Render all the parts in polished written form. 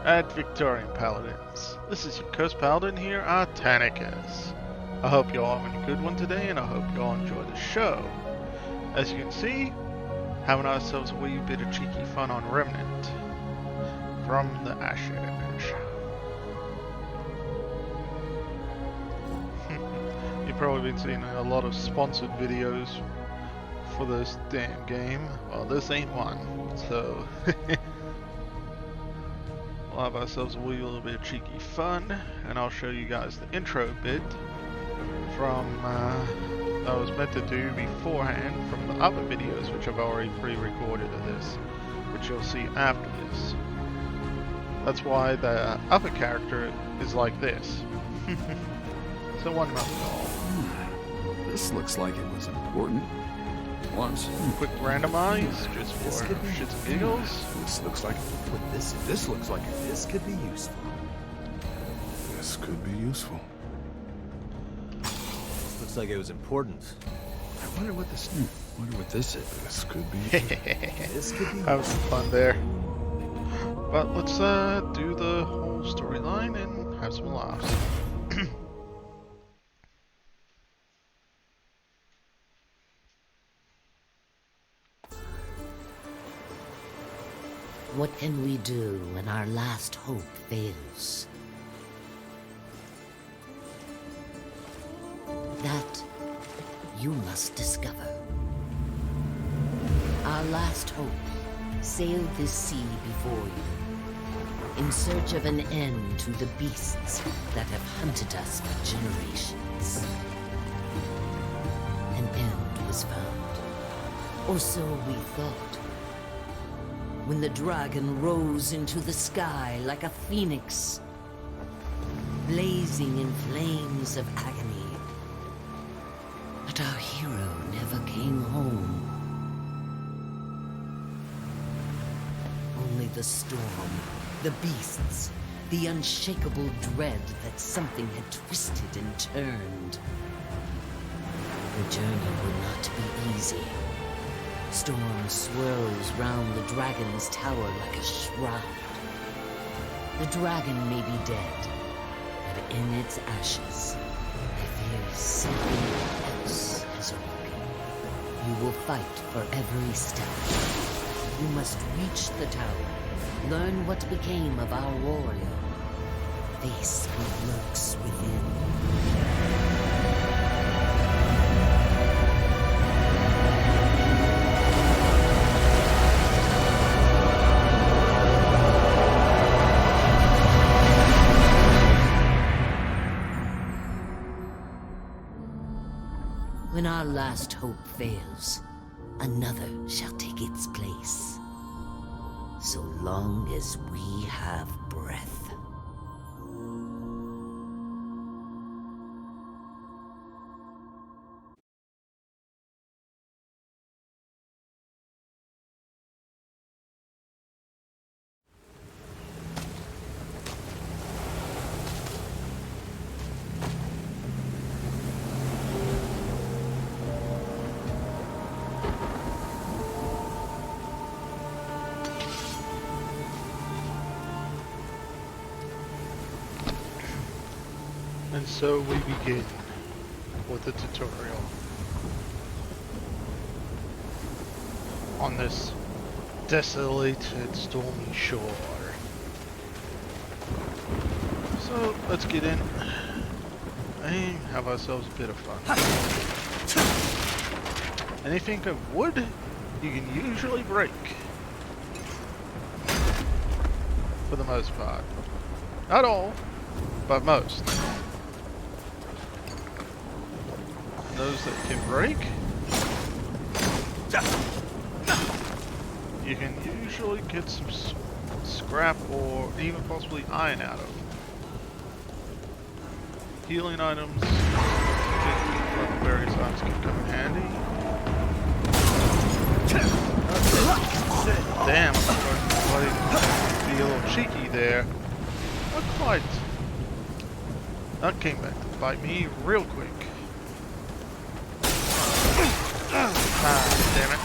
at Victorian Paladins. This is your Coast Paladin here, Artanicas. I hope you're all having a good one today, and I hope you all enjoy the show. As you can see, having ourselves a wee bit of cheeky fun on Remnant from the Ashes. You've probably been seeing a lot of sponsored videos for this damn game. Well, this ain't one, so we'll have ourselves a wee little bit of cheeky fun, and I'll show you guys the intro bit from I was meant to do beforehand from the other videos, which I've already pre-recorded of this, which you'll see after this. That's why the other character is like this. So one moment all. This looks like it was important. Once. Quick randomize, just for shits and giggles. This looks like this looks like this could be useful. This could be useful. This looks like it was important. I wonder what this is. This could be. This could be Have some fun there. But let's do the whole storyline and have some laughs. What can we do when our last hope fails? That you must discover. Our last hope sailed this sea before you, in search of an end to the beasts that have hunted us for generations. An end was found, or so we thought, when the dragon rose into the sky like a phoenix, blazing in flames of agony. But our hero never came home. Only the storm, the beasts, the unshakable dread that something had twisted and turned. The journey will not be easy. Storm swirls round the dragon's tower like a shroud. The dragon may be dead, but in its ashes, I fear something else has awoken. You will fight for every step. You must reach the tower, learn what became of our warrior, face what lurks within. When our last hope fails, another shall take its place. So long as we have breath. And so we begin with the tutorial on this desolated, stormy shore. So let's get in and have ourselves a bit of fun. Anything of wood you can usually break, for the most part. Not all, but most. Those that can break, you can usually get some scrap or even possibly iron out of. Healing items from various items can come in handy. Damn, I'm starting to be a little cheeky there. Not quite. That came back to bite me real quick. Ah, damn it.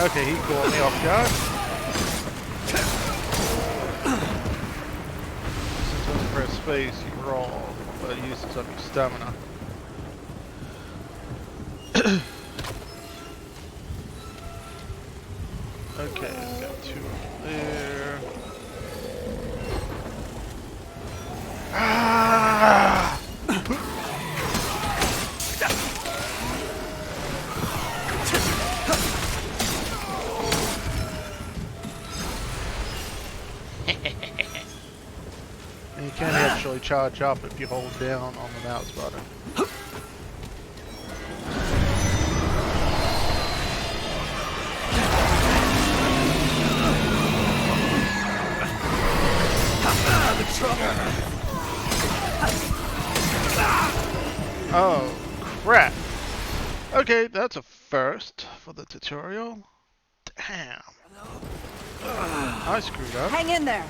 Okay, he caught me off guard. space, you roll, but it uses up your stamina. Okay, we got 2 there. Ah! And you can't actually charge up if you hold down on the mouse button. Oh, crap. Okay, that's a first for the tutorial. Damn. I screwed up. Hang in there.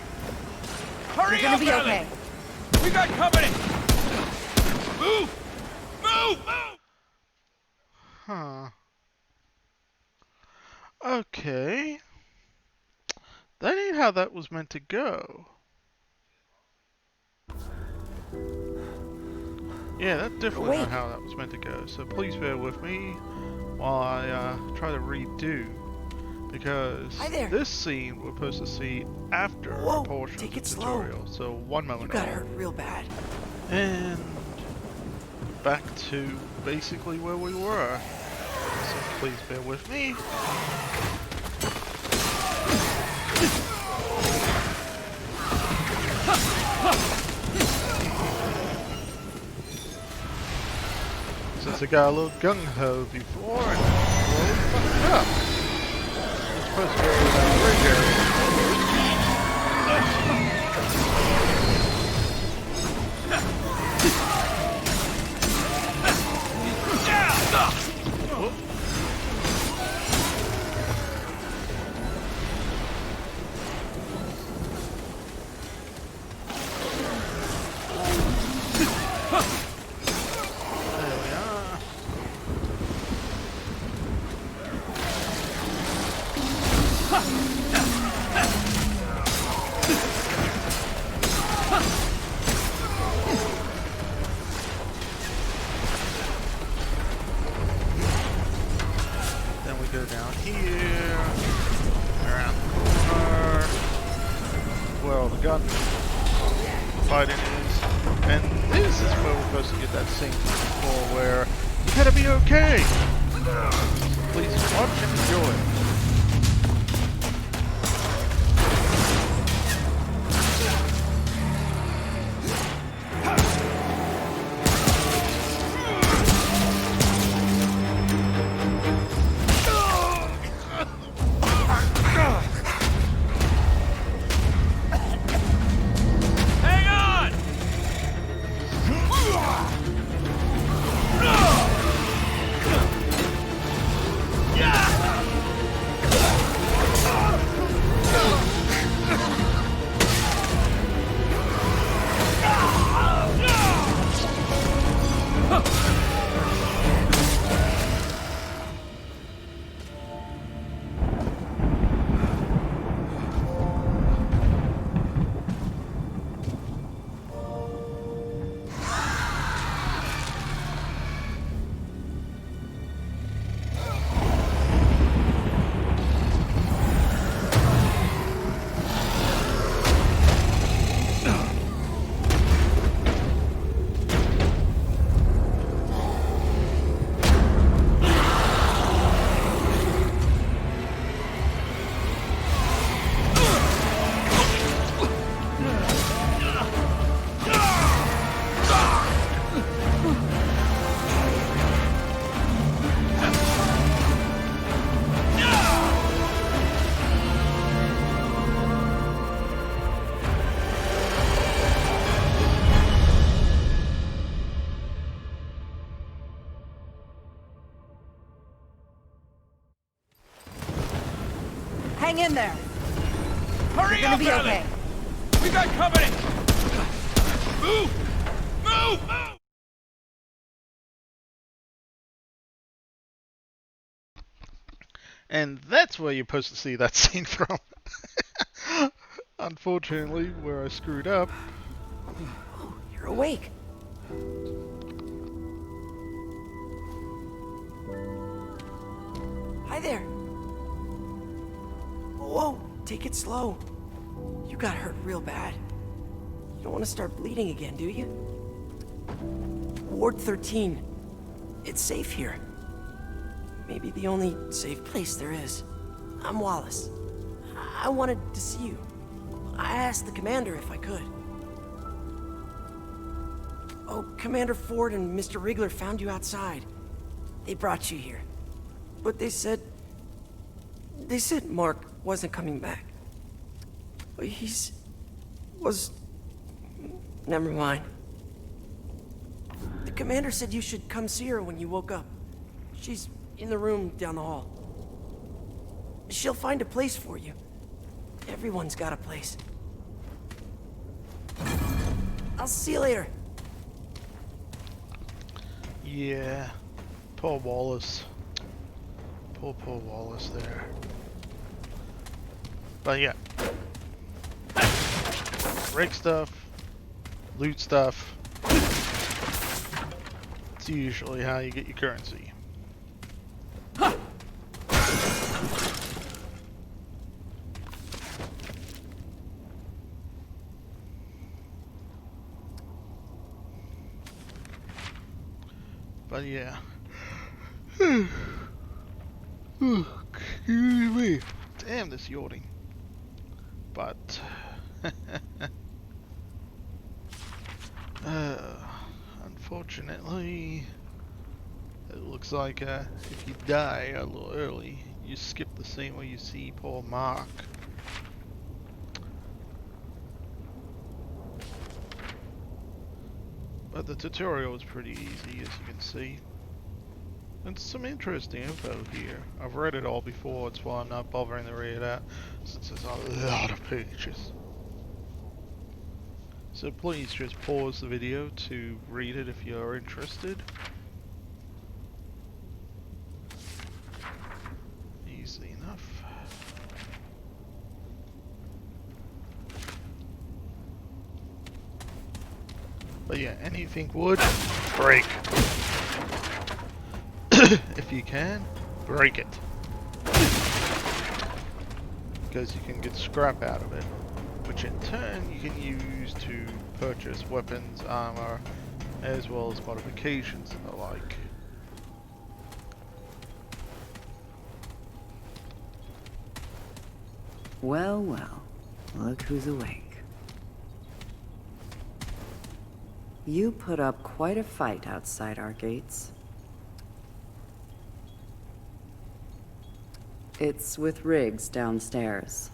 Hurry You're up, gonna be Paladin. okay. We got company! Move! Move! Move! Huh. Okay. That ain't how that was meant to go. Yeah, that's definitely not how that was meant to go. So please bear with me while I try to redo. Because Hi there. this scene we're supposed to see after Whoa, a portion take of it the slow. tutorial. So one moment. You got hurt real bad. And back to basically where we were. So please bear with me. Since I got a little gung-ho before and slowly fucked up. It's supposed to go to that bridge area. Whoop. There we are. Then we go down here, around the corner, where all the gun fighting is, and this is where we're supposed to get that same thing before, where you gotta be okay. So please watch and enjoy. Hang on! Hang in there. Hurry You're gonna up, be Paladin. okay. We got company! Move! Move! Move! And that's where you're supposed to see that scene from. Unfortunately, where I screwed up. You're awake. Hi there. Whoa, take it slow. You got hurt real bad. You don't want to start bleeding again, do you? Ward 13. It's safe here. Maybe the only safe place there is. I'm Wallace. I wanted to see you. I asked the commander if I could. Oh, Commander Ford and Mr. Rigler found you outside. They brought you here. But they said Mark wasn't coming back. Never mind. The commander said you should come see her when you woke up. She's in the room down the hall. She'll find a place for you. Everyone's got a place. I'll see you later. Yeah, poor Wallace. Poor Wallace there. But yeah. Break stuff, loot stuff. It's usually how you get your currency. But yeah. Excuse me. Damn this yachting. But unfortunately, it looks like if you die a little early, you skip the scene where you see poor Mark. But the tutorial is pretty easy, as you can see. And some interesting info here. I've read it all before, it's why I'm not bothering to read it out, since there's a lot of pages. So please just pause the video to read it if you're interested. Easy enough. But yeah, anything wood, break. If you can, break it. Because you can get scrap out of it, which in turn you can use to purchase weapons, armor, as well as modifications and the like. Well, well, look who's awake. You put up quite a fight outside our gates. It's with Riggs downstairs.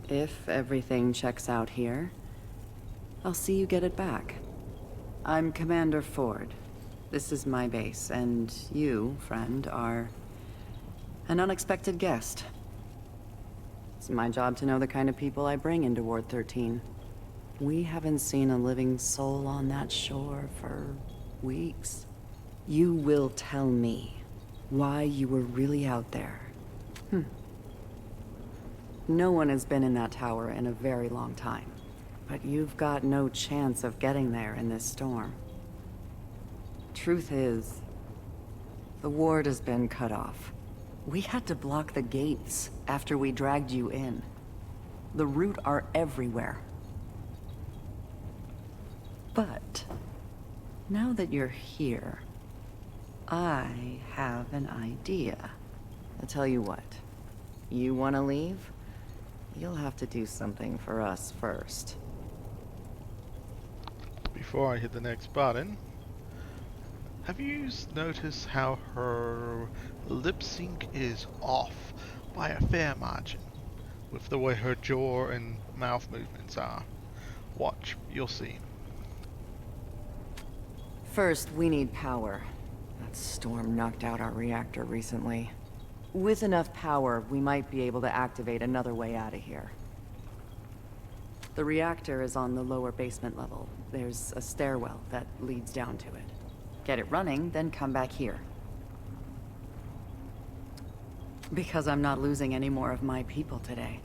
If everything checks out here, I'll see you get it back. I'm Commander Ford. This is my base, and you, friend, are an unexpected guest. It's my job to know the kind of people I bring into Ward 13. We haven't seen a living soul on that shore for weeks. You will tell me why you were really out there. No one has been in that tower in a very long time, but you've got no chance of getting there in this storm. Truth is, the ward has been cut off. We had to block the gates after we dragged you in. The root are everywhere. But now that you're here, I have an idea. I'll tell you what. You want to leave? You'll have to do something for us first. Before I hit the next button, have you noticed how her lip sync is off by a fair margin with the way her jaw and mouth movements are? Watch, you'll see. First, we need power. That storm knocked out our reactor recently. With enough power, we might be able to activate another way out of here. The reactor is on the lower basement level. There's a stairwell that leads down to it. Get it running, then come back here. Because I'm not losing any more of my people today.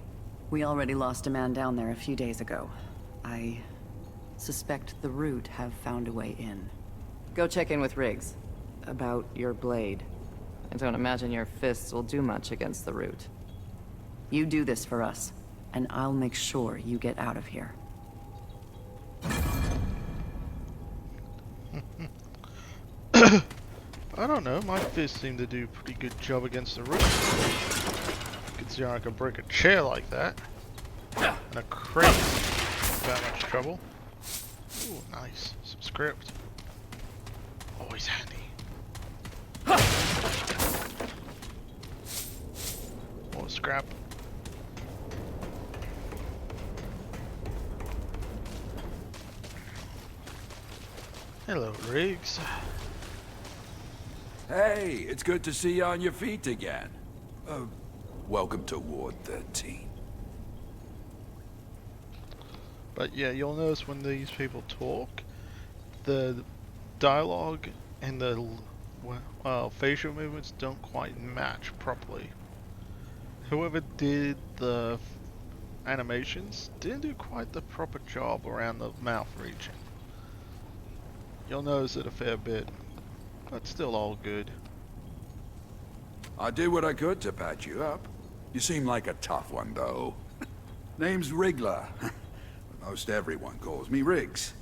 We already lost a man down there a few days ago. I Suspect the Root have found a way in. Go check in with Riggs. About your blade. I don't imagine your fists will do much against the Root. You do this for us, and I'll make sure you get out of here. I don't know, my fists seem to do a pretty good job against the Root. Considering I can break a chair like that. And a crate without much trouble. Ooh, nice. Some script. Always handy. More scrap. Hello, Riggs. Hey, it's good to see you on your feet again. Welcome to Ward 13. But yeah, you'll notice when these people talk, the dialogue and the facial movements don't quite match properly. Whoever did the animations didn't do quite the proper job around the mouth region. You'll notice it a fair bit, but still all good. I did what I could to patch you up. You seem like a tough one, though. Name's Wriggler. Most everyone calls me Riggs.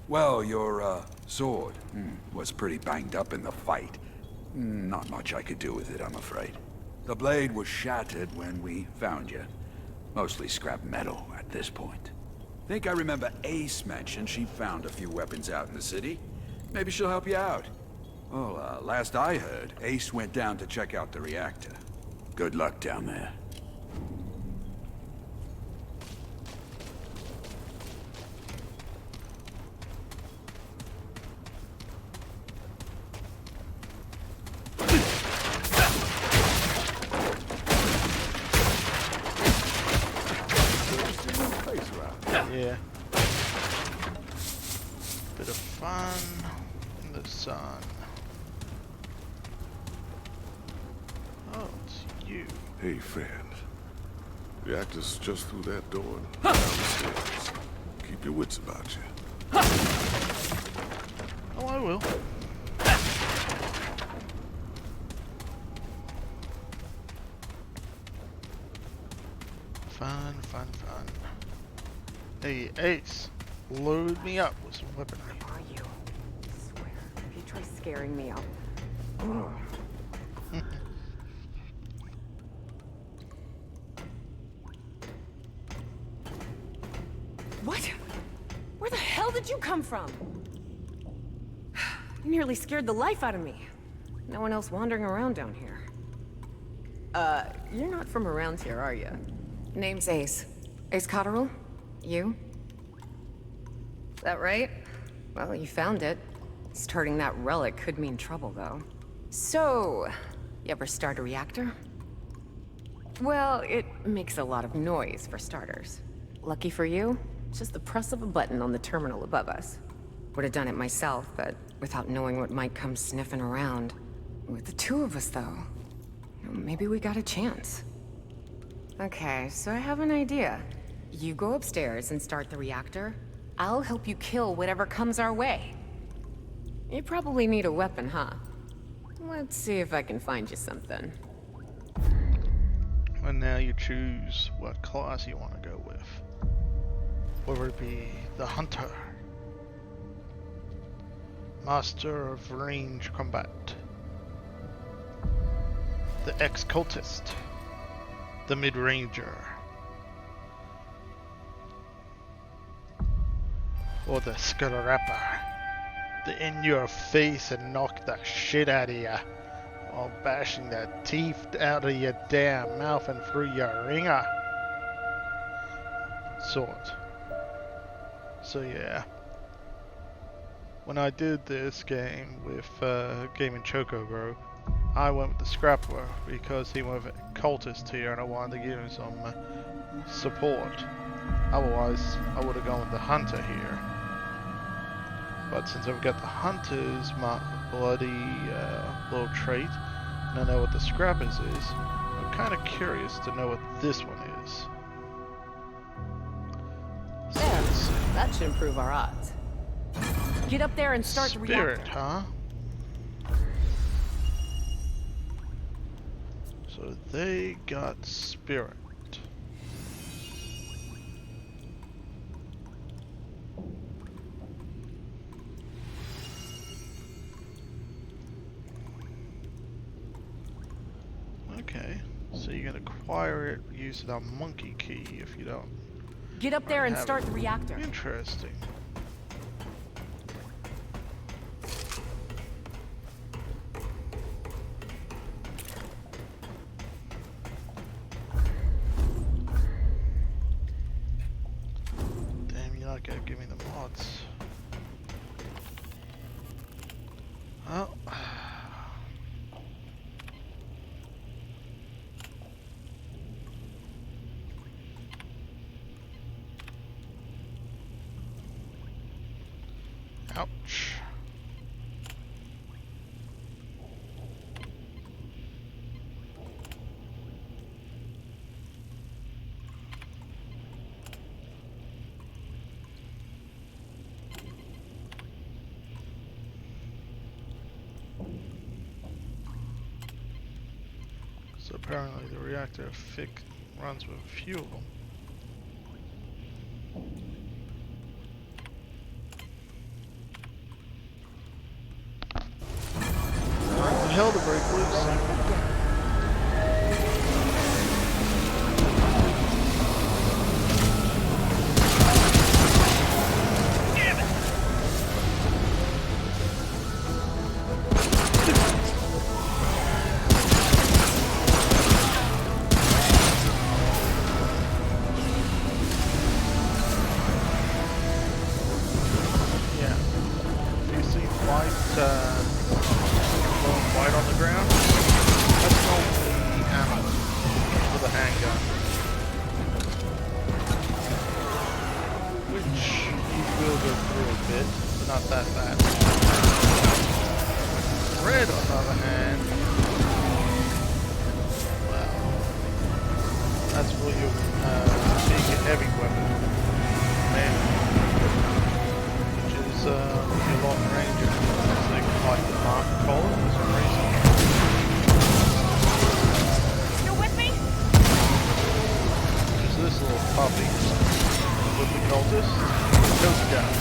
Well, your, sword was pretty banged up in the fight. Not much I could do with it, I'm afraid. The blade was shattered when we found you. Mostly scrap metal at this point. Think I remember Ace mentioned she found a few weapons out in the city. Maybe she'll help you out. Well, last I heard, Ace went down to check out the reactor. Good luck down there. Yeah. Bit of fun in the sun. Oh, it's you. Hey, friend. The actor's just through that door and down the stairs. Keep your wits about you. Oh, I will. Fun, fun, fun. Hey, Ace, load me up with some weaponry. Who are you? I swear, if you try scaring me, I'll... What? Where the hell did you come from? You nearly scared the life out of me. No one else wandering around down here. You're not from around here, are you? Name's Ace. Ace Cotterill? You? Is that right? Well, you found it. Starting that relic could mean trouble, though. So, you ever start a reactor? Well, it makes a lot of noise, for starters. Lucky for you, it's just the press of a button on the terminal above us. Would have done it myself, but without knowing what might come sniffing around. With the two of us, though, maybe we got a chance. Okay, so I have an idea. You go upstairs and start the reactor. I'll help you kill whatever comes our way. You probably need a weapon, huh? Let's see if I can find you something. And now you choose what class you want to go with. Whether it be the Hunter, Master of Range Combat, the Ex-Cultist, the Mid-Ranger, or the Skull-Rapper, the in-your-face and knock the shit out of ya while bashing the teeth out of your damn mouth and through your ringer. Sort. So yeah. When I did this game with Gaming Chocobo, I went with the Scrapper because he went with a cultist here and I wanted to give him some support. Otherwise, I would have gone with the Hunter here. But since I've got the Hunter's bloody little trait, and I know what the Scrapper's is, I'm kind of curious to know what this one is. So let's see. That should improve our odds. Get up there and start the reactor. Spirit, huh? So they got spirit. Okay, so you can acquire it using a monkey key if you don't. Get up there and start the reactor. Interesting. Damn, you're not gonna give me the mods. Oh. Ouch. So apparently the reactor runs with fuel. Hell to break loose. Yeah. You see white on the ground? That's normally ammo for the handgun. Which you will go through a bit, but not that bad. Red, on the other hand, well, that's for your big heavy weapon, mainly, which is your long ranger. So they can fight the mark collar for some reason. You with me? Which is this little puppy with the cultist. Goes down.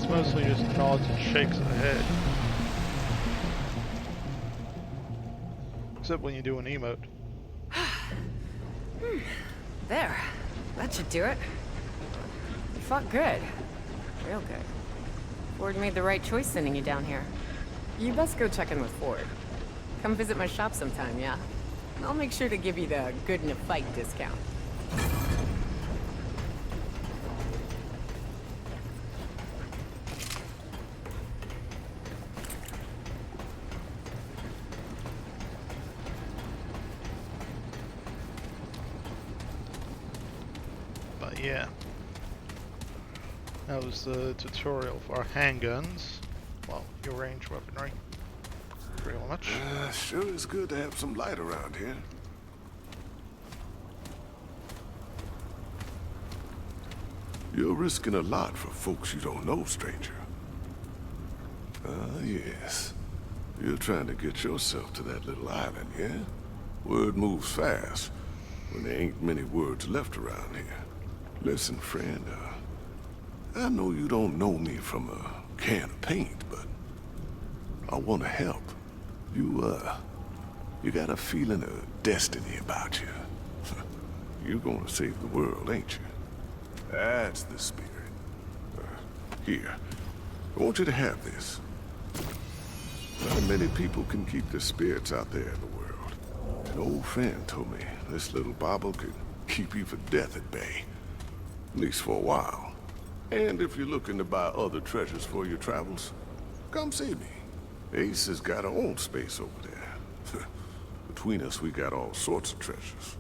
Mostly just nods and shakes of the head. Except when you do an emote. There. That should do it. You fought good. Real good. Ford made the right choice sending you down here. You best go check in with Ford. Come visit my shop sometime, yeah? I'll make sure to give you the good in a fight discount. Yeah. That was the tutorial for handguns. Well, your range weaponry. Pretty much. Sure is good to have some light around here. You're risking a lot for folks you don't know, stranger. Yes. You're trying to get yourself to that little island, yeah? Word moves fast when there ain't many words left around here. Listen, friend, I know you don't know me from a can of paint, but I want to help. You got a feeling of destiny about you. You're gonna save the world, ain't you? That's the spirit. Here, I want you to have this. Not many people can keep their spirits out there in the world. An old friend told me this little bauble could keep you for death at bay. At least for a while. And if you're looking to buy other treasures for your travels, come see me. Ace has got her own space over there. Between us, we got all sorts of treasures.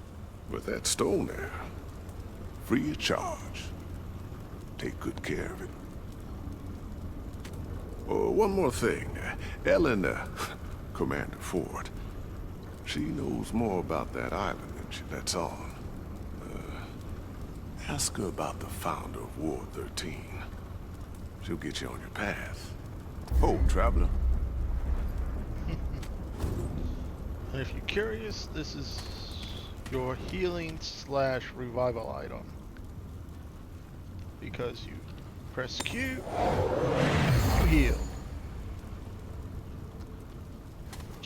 With that stone there, free of charge. Take good care of it. Oh, one more thing. Ellen, Commander Ford, she knows more about that island than she lets on. Ask her about the founder of Ward 13. She'll get you on your path. Oh, traveler. And if you're curious, this is your healing / revival item. Because you press Q, you heal.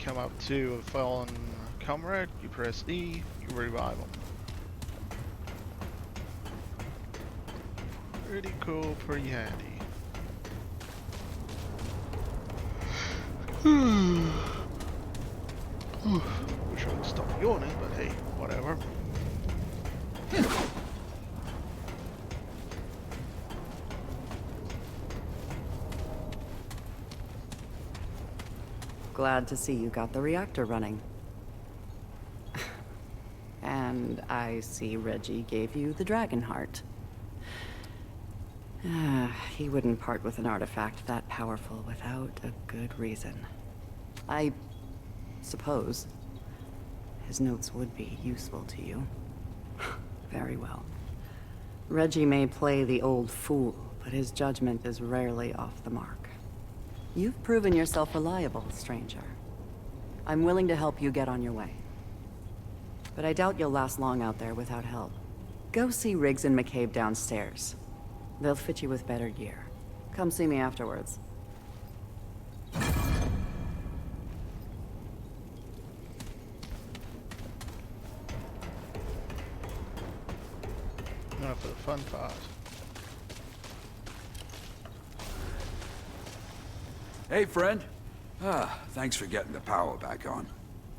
Come up to a fallen comrade, you press E, you revive them. Pretty cool, pretty handy. Wish I would stop yawning, but hey, whatever. Glad to see you got the reactor running. And I see Reggie gave you the dragon heart. He wouldn't part with an artifact that powerful without a good reason. I suppose his notes would be useful to you. Very well. Reggie may play the old fool, but his judgment is rarely off the mark. You've proven yourself reliable, stranger. I'm willing to help you get on your way. But I doubt you'll last long out there without help. Go see Riggs and McCabe downstairs. They'll fit you with better gear. Come see me afterwards. Now for the fun part. Hey, friend. Thanks for getting the power back on.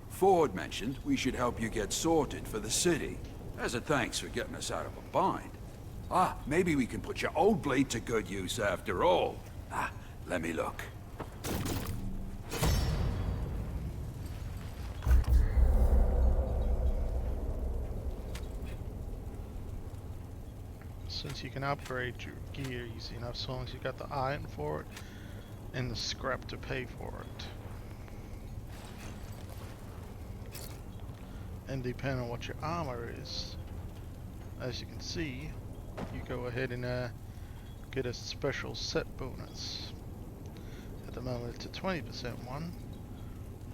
Ford mentioned we should help you get sorted for the city, as a thanks for getting us out of a bind. Maybe we can put your old blade to good use after all. Let me look. Since you can upgrade your gear easy enough, so long as you got the iron for it and the scrap to pay for it. And depending on what your armor is, as you can see, you go ahead and get a special set bonus. At the moment it's a 20% one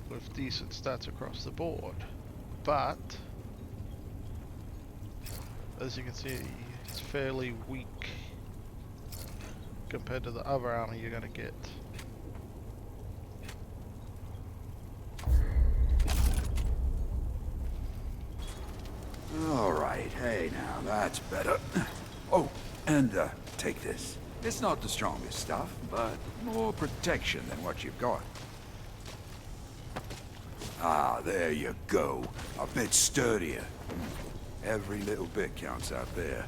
with decent stats across the board, but as you can see, it's fairly weak compared to the other armor you're gonna get. Alright, hey now, that's better. Oh, and take this. It's not the strongest stuff, but more protection than what you've got. There you go. A bit sturdier. Every little bit counts out there.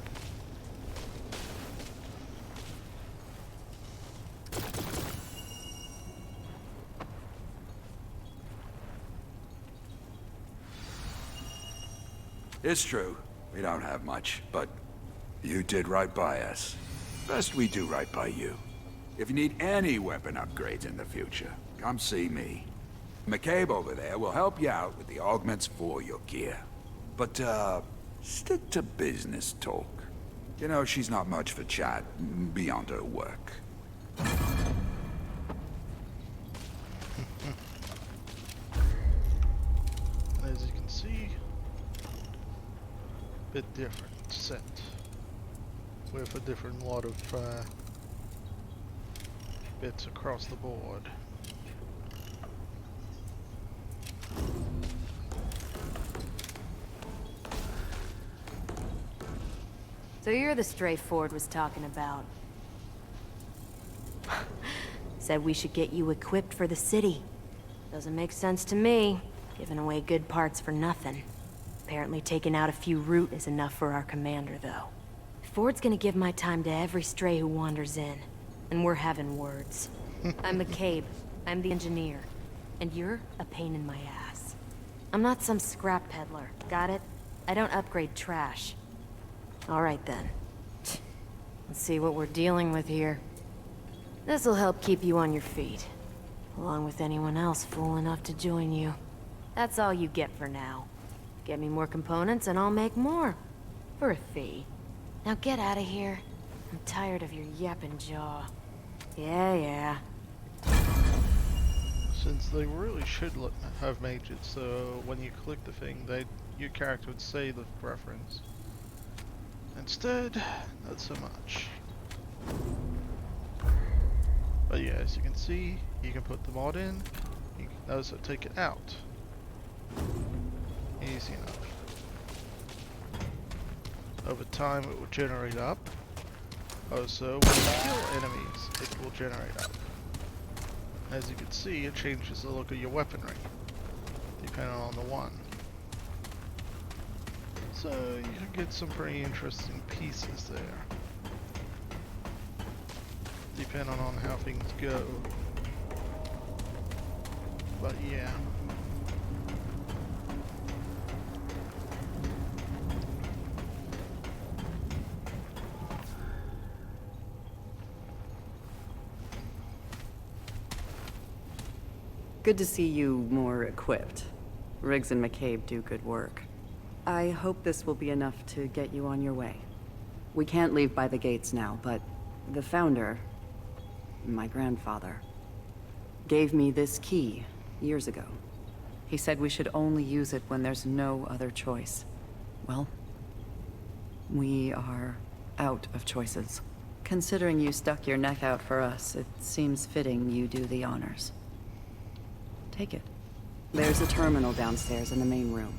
It's true. We don't have much, but You did right by us. Best we do right by you. If you need any weapon upgrades in the future, come see me. McCabe over there will help you out with the augments for your gear. But, stick to business talk. You know, she's not much for chat beyond her work. As you can see, a bit different set with a different lot of bits across the board. So you're the stray Ford was talking about. Said we should get you equipped for the city. Doesn't make sense to me, giving away good parts for nothing. Apparently taking out a few root is enough for our commander, though. Ford's gonna give my time to every stray who wanders in, and we're having words. I'm McCabe. I'm the engineer. And you're a pain in my ass. I'm not some scrap peddler, got it? I don't upgrade trash. Alright then. Let's see what we're dealing with here. This'll help keep you on your feet. Along with anyone else fool enough to join you. That's all you get for now. Get me more components and I'll make more. For a fee. Now get out of here. I'm tired of your yapping jaw. Yeah. Since they really should have made it so when you click the thing, your character would say the preference. Instead, not so much. But yeah, as you can see, you can put the mod in, you can also take it out. Easy enough. Over time it will generate up. Also, when you kill enemies, it will generate up. As you can see, it changes the look of your weaponry, depending on the one. So you can get some pretty interesting pieces there, depending on how things go. But yeah. Good to see you more equipped. Riggs and McCabe do good work. I hope this will be enough to get you on your way. We can't leave by the gates now, but the founder, my grandfather, gave me this key years ago. He said we should only use it when there's no other choice. Well, we are out of choices. Considering you stuck your neck out for us, it seems fitting you do the honors. Take it. There's a terminal downstairs in the main room.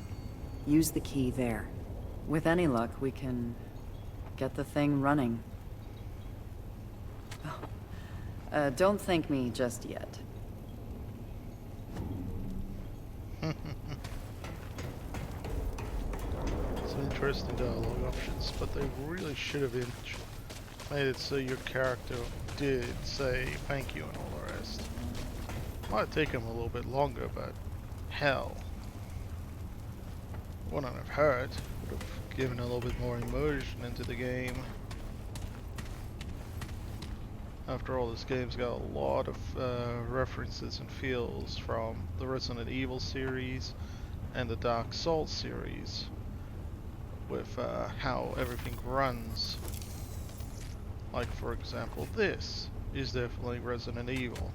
Use the key there. With any luck, we can get the thing running. Oh. Don't thank me just yet. Some interesting dialogue options, but they really should have made it so your character did say thank you and all the rest. Might take him a little bit longer, but hell. Wouldn't have hurt. Would have given a little bit more immersion into the game. After all, this game's got a lot of references and feels from the Resident Evil series and the Dark Souls series, with how everything runs. Like, for example, this is definitely Resident Evil.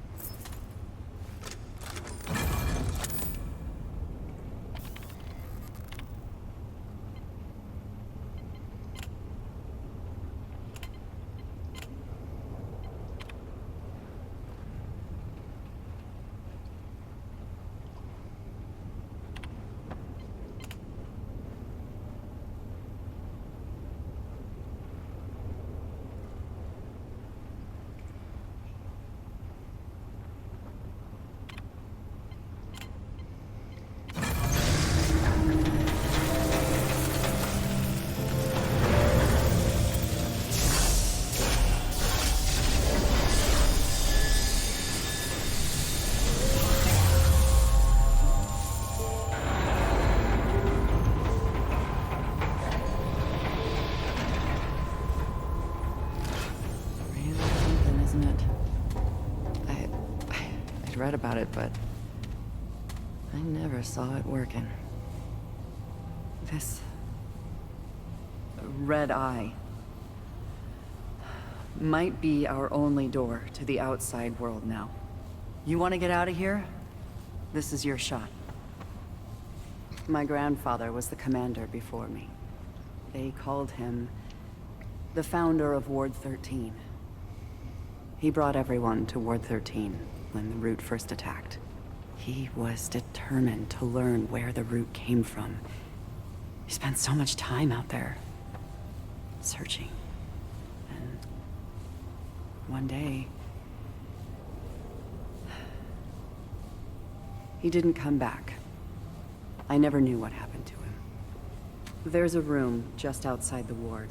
I'd read about it, but I never saw it working. This red eye might be our only door to the outside world now. You want to get out of here? This is your shot. My grandfather was the commander before me. They called him the founder of Ward 13. He brought everyone to Ward 13 when the Root first attacked. He was determined to learn where the Root came from. He spent so much time out there, searching. And one day, he didn't come back. I never knew what happened to him. There's a room just outside the ward.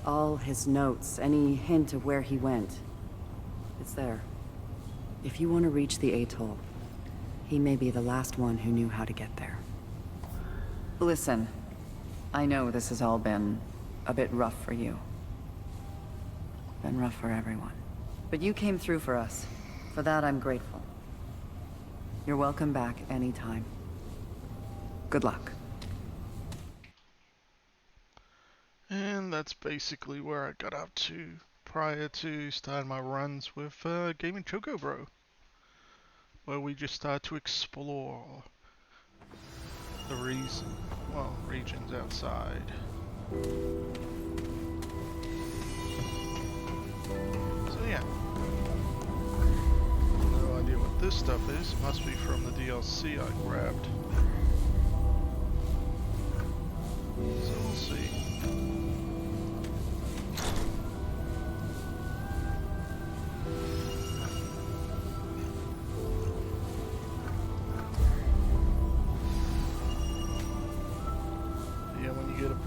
All his notes, any hint of where he went, it's there. If you want to reach the atoll, he may be the last one who knew how to get there. Listen, I know this has all been a bit rough for you. Been rough for everyone. But you came through for us. For that, I'm grateful. You're welcome back anytime. Good luck. And that's basically where I got up to prior to starting my runs with Gaming Choco Bro, where we just start to explore the regions outside. So yeah, no idea what this stuff is. Must be from the DLC I grabbed. So we'll see.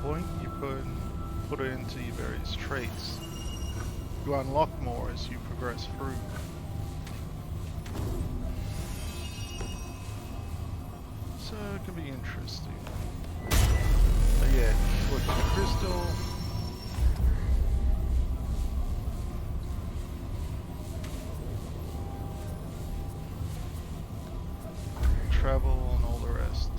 Point, you put it into your various traits. You unlock more as you progress through. So it can be interesting. But yeah, look at the crystal. Travel and all the rest.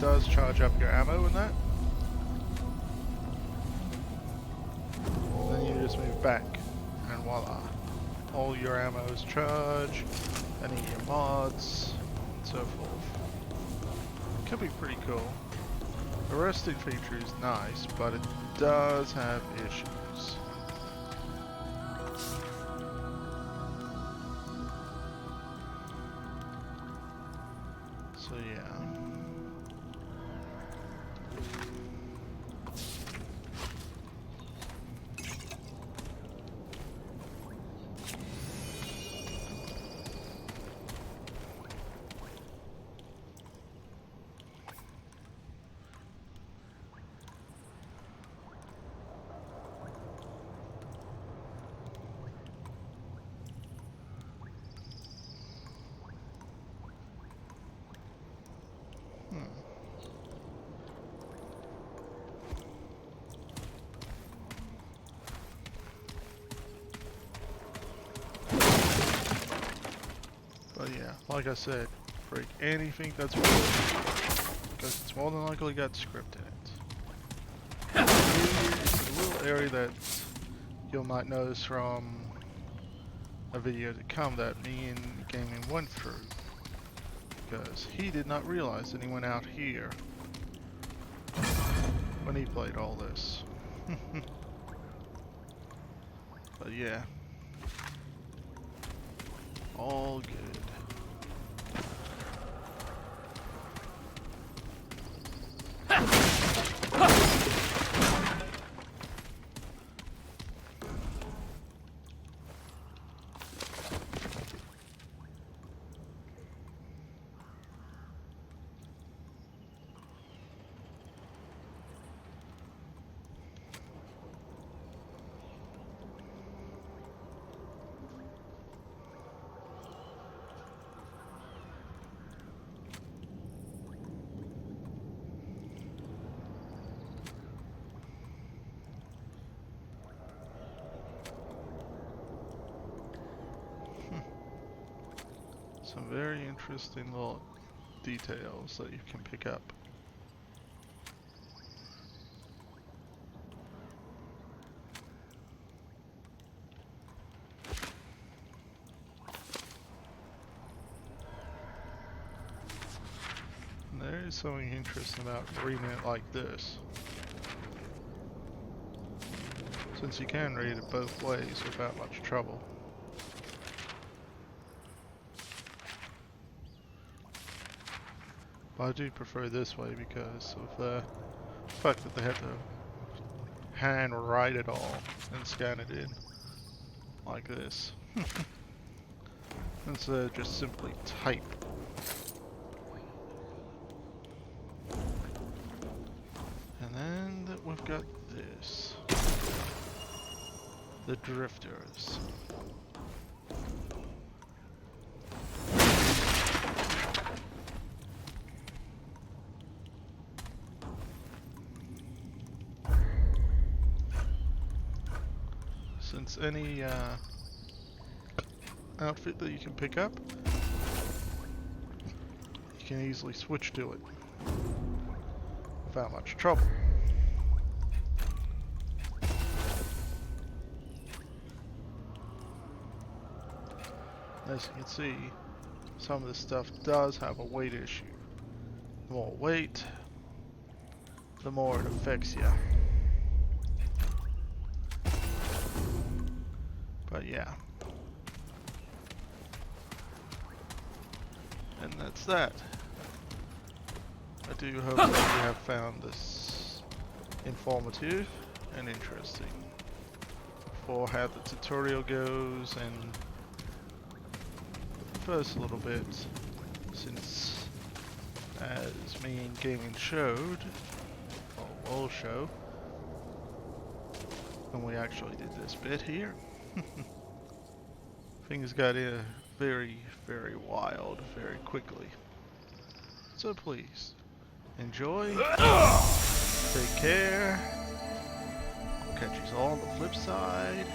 Does charge up your ammo in that. Then you just move back and voila. All your ammo is charged, any of your mods, and so forth. Could be pretty cool. The resting feature is nice, but it does have issues. So yeah. But yeah, like I said, break anything that's broken, because it's more than likely got script in it. It's a little area that you might notice from a video to come that me and Gaming went through, because he did not realize that he went out here when he played all this. But yeah, all good. Some very interesting little details that you can pick up. And there is something interesting about reading it like this. Since you can read it both ways without much trouble. But I do prefer this way because of the fact that they had to hand write it all and scan it in like this. Instead of just simply type. And then we've got this. The drifters. Since any outfit that you can pick up, you can easily switch to it without much trouble. As you can see, some of this stuff does have a weight issue. The more weight, the more it affects you. But yeah. And that's that. I do hope that you have found this informative and interesting for how the tutorial goes, and first little bit, since as me and gaming showed, or will show, when we actually did this bit here, things got very, very wild very quickly. So please, enjoy, take care, I'll catch you all on the flip side.